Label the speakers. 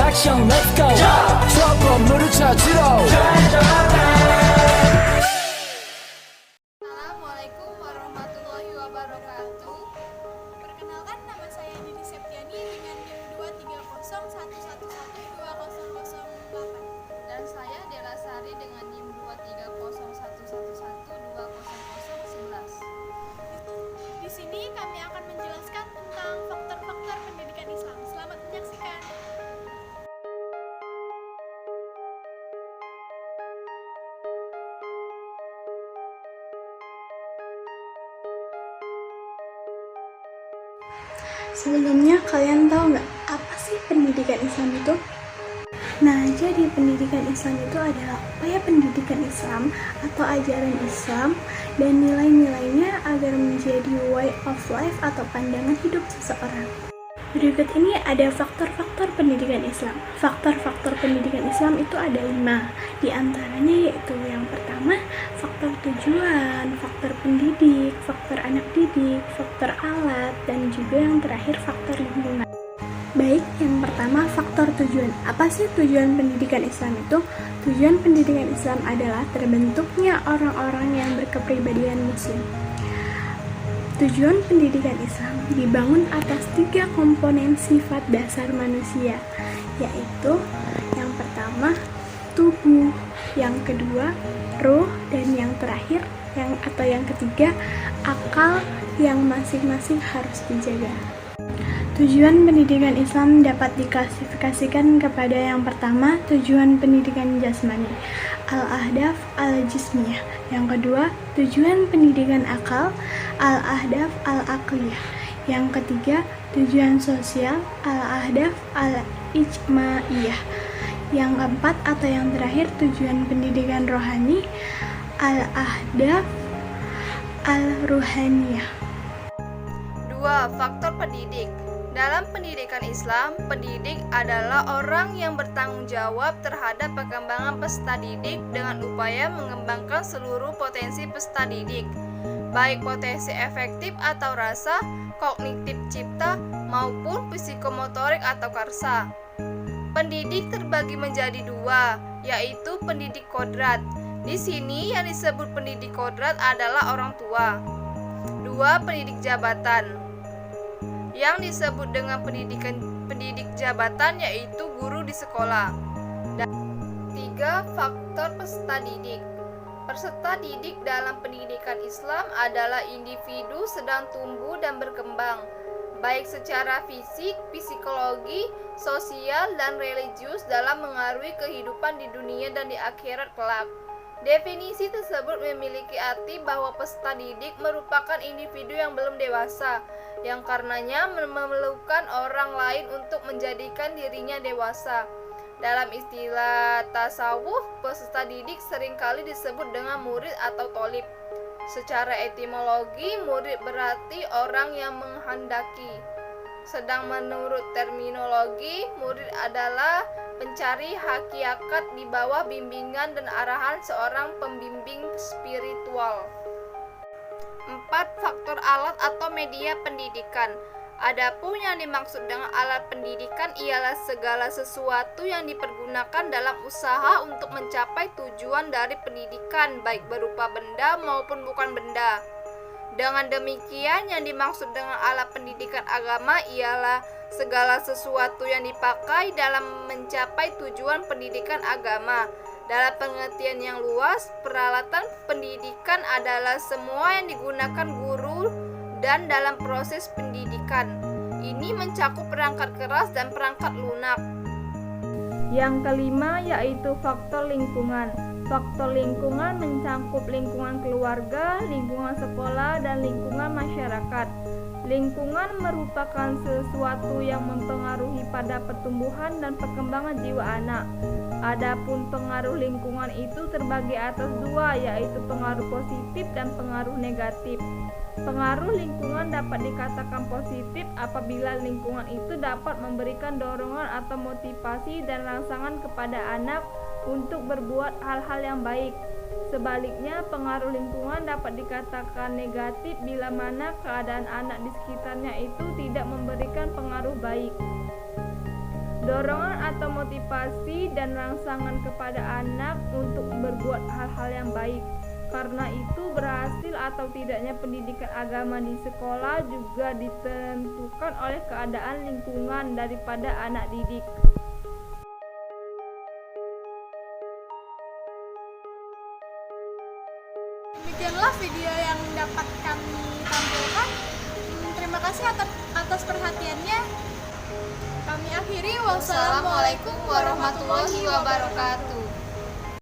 Speaker 1: action let's go 저 건물을 찾으러
Speaker 2: Assalamualaikum warahmatullahi wabarakatuh. Perkenalkan, nama saya Didi Septiani dengan NIM 23011112008.
Speaker 3: Dan saya Dela Sari dengan NIM 23011112011.
Speaker 2: Di sini kami akan menjelaskan tentang faktor-faktor pendidikan Islam. Selamat menyaksikan.
Speaker 4: Sebelumnya kalian tahu nggak apa sih pendidikan Islam itu? Nah, jadi pendidikan Islam itu adalah upaya pendidikan Islam atau ajaran Islam dan nilai-nilainya agar menjadi way of life atau pandangan hidup seseorang. Berikut ini ada faktor-faktor pendidikan Islam. Faktor-faktor pendidikan Islam itu ada 5. Di antaranya yaitu yang pertama, faktor tujuan, faktor pendidik, faktor anak didik, faktor alat, dan juga yang terakhir faktor lingkungan. Baik, yang pertama faktor tujuan. Apa sih tujuan pendidikan Islam itu? Tujuan pendidikan Islam adalah terbentuknya orang-orang yang berkepribadian muslim. Tujuan pendidikan Islam dibangun atas 3 komponen sifat dasar manusia, yaitu yang pertama tubuh, yang kedua ruh, dan yang terakhir yang ketiga akal yang masing-masing harus dijaga. Tujuan pendidikan Islam dapat diklasifikasikan kepada yang pertama, tujuan pendidikan jasmani, al-ahdaf al-jismiyah. Yang kedua, tujuan pendidikan akal, al-ahdaf al-aqliyah. Yang ketiga, tujuan sosial, al-ahdaf al-ijmaiyah. Yang keempat atau yang terakhir, tujuan pendidikan rohani, al-ahdaf al-ruhaniyah.
Speaker 3: 2. Faktor pendidik. Dalam pendidikan Islam, pendidik adalah orang yang bertanggung jawab terhadap perkembangan peserta didik dengan upaya mengembangkan seluruh potensi peserta didik, baik potensi efektif atau rasa, kognitif cipta, maupun psikomotorik atau karsa. Pendidik terbagi menjadi 2, yaitu pendidik kodrat. Di sini yang disebut pendidik kodrat adalah orang tua. 2. Pendidik jabatan. Yang disebut dengan pendidik jabatan yaitu guru di sekolah. 3. Faktor peserta didik. Peserta didik dalam pendidikan Islam adalah individu sedang tumbuh dan berkembang, baik secara fisik, psikologi, sosial, dan religius dalam mengaruhi kehidupan di dunia dan di akhirat kelak. Definisi tersebut memiliki arti bahwa peserta didik merupakan individu yang belum dewasa, yang karenanya memerlukan orang lain untuk menjadikan dirinya dewasa. Dalam istilah tasawuf, peserta didik seringkali disebut dengan murid atau tholib. Secara etimologi, murid berarti orang yang menghendaki. Sedang menurut terminologi, murid adalah pencari hakikat di bawah bimbingan dan arahan seorang pembimbing spiritual. 4. Faktor alat atau media pendidikan. Adapun yang dimaksud dengan alat pendidikan ialah segala sesuatu yang dipergunakan dalam usaha untuk mencapai tujuan dari pendidikan, baik berupa benda maupun bukan benda. Dengan demikian, yang dimaksud dengan alat pendidikan agama ialah segala sesuatu yang dipakai dalam mencapai tujuan pendidikan agama. Dalam pengertian yang luas, peralatan pendidikan adalah semua yang digunakan guru dan dalam proses pendidikan. Ini mencakup perangkat keras dan perangkat lunak.
Speaker 5: Yang kelima yaitu faktor lingkungan. Faktor lingkungan mencakup lingkungan keluarga, lingkungan sekolah, dan lingkungan masyarakat. Lingkungan merupakan sesuatu yang mempengaruhi pada pertumbuhan dan perkembangan jiwa anak. Adapun pengaruh lingkungan itu terbagi atas 2, yaitu pengaruh positif dan pengaruh negatif. Pengaruh lingkungan dapat dikatakan positif apabila lingkungan itu dapat memberikan dorongan atau motivasi dan rangsangan kepada anak untuk berbuat hal-hal yang baik. Sebaliknya, pengaruh lingkungan dapat dikatakan negatif bila mana keadaan anak di sekitarnya itu tidak memberikan pengaruh baik. dorongan atau motivasi dan rangsangan kepada anak untuk berbuat hal-hal yang baik. Karena itu, berhasil atau tidaknya pendidikan agama di sekolah juga ditentukan oleh keadaan lingkungan daripada anak didik.
Speaker 2: Demikianlah video yang dapat kami tampilkan. Terima kasih atas perhatiannya. Kami akhiri. Wassalamualaikum warahmatullahi wabarakatuh.